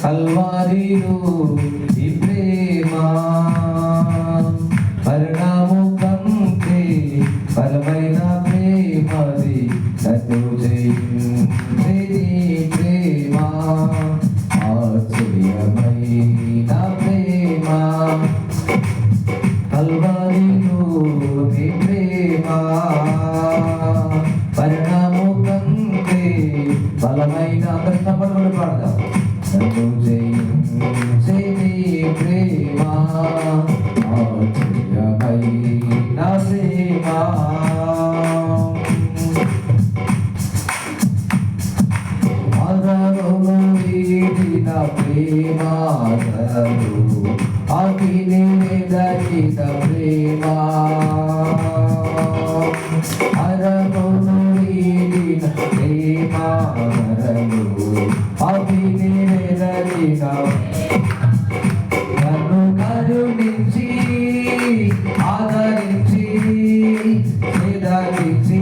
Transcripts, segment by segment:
కల్వారిలో ఈ ప్రేమ పరిణామం కంటే బలమైన ప్రేమది నన్ను జయించేది ప్రేమ ఆశ్చర్యమైన ప్రేమ కల్వారిలో ఈ ప్రేమ పరిణామం కంటే బలమైన అందరి తప్పకుండా పాడదాం నన్ను జయించేది ప్రేమ ఆశ్చర్యమైన ప్రేమ ఆదరణ వీడిన ప్రేమ అగ్ని దగిన ప్రేమ అరణ వీడిన ప్రేమ అగ్ని దగిన నన్ను కరుణించి ఆదరించి నిదానించి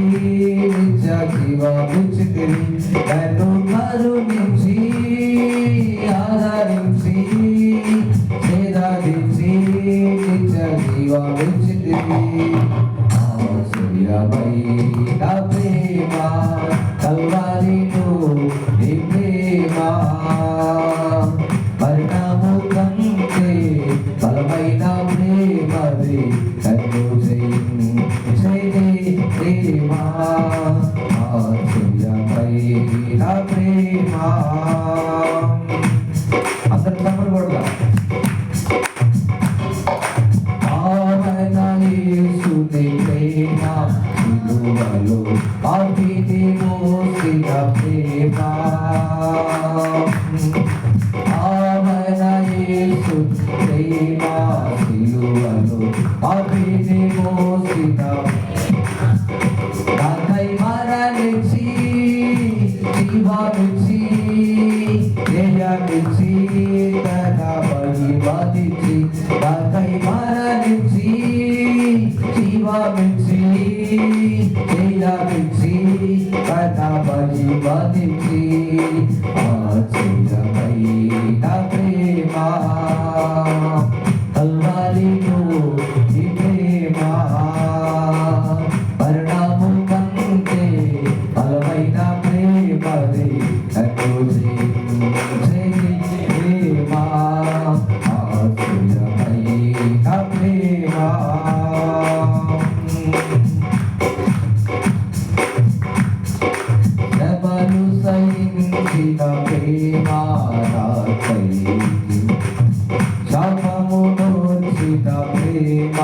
నిత్య జీవమిచ్చితివి నన్ను కరుణించి ఆదరించి నిదానించి నిత్య జీవమిచ్చితివి ఆశ్చర్యమైన ప్రేమ కల్వారిలో ఈ ప్రేమ పరిణామం కంటే బలమైన ప్రేమది నన్ను జయించేది ప్రేమ ఆశ్చర్యమైన ప్రేమ అందరు తమ్ముడు కూడా యేసుని ప్రేమ సిలువలో అగ్ని మోసిన ప్రేమ యేసు ప్రేమ సిలువలో అగ్ని మోసిన నాకై మరణించి జీవమిచ్చి జయమిచ్చి తన మహిమనిచ్చి నాకై మరణించి జీవమిచ్చి జయమిచ్చి తన మహిమనిచ్చి ఆశ్చర్యమైన ప్రేమ కల్వారిలో ఈ ప్రేమ పరిణామం కంటే బలమైన ప్రేమది నన్ను జయించేది ప్రేమ ఆశ్చర్యమైన ప్రేమ శ్రమను సహించిన ప్రేమ నాకై శాపమునోర్చిన ప్రేమ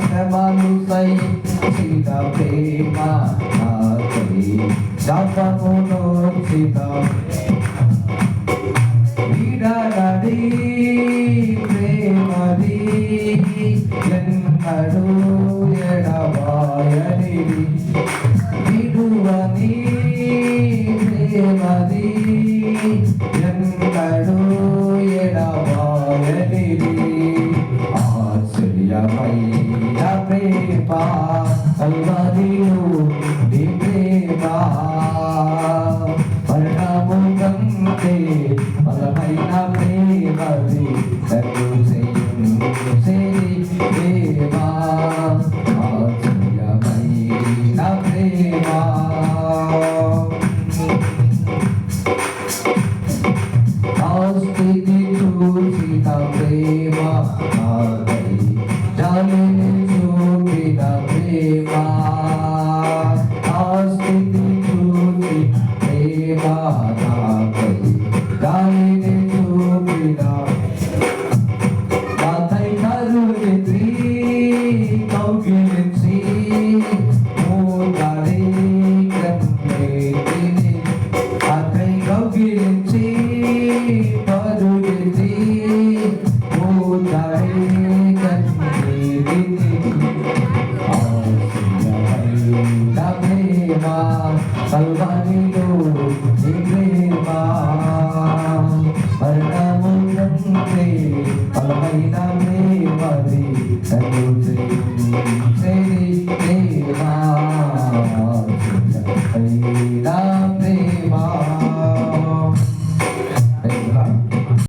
శ్రమను సహించిన ప్రేమ నాకై శాపము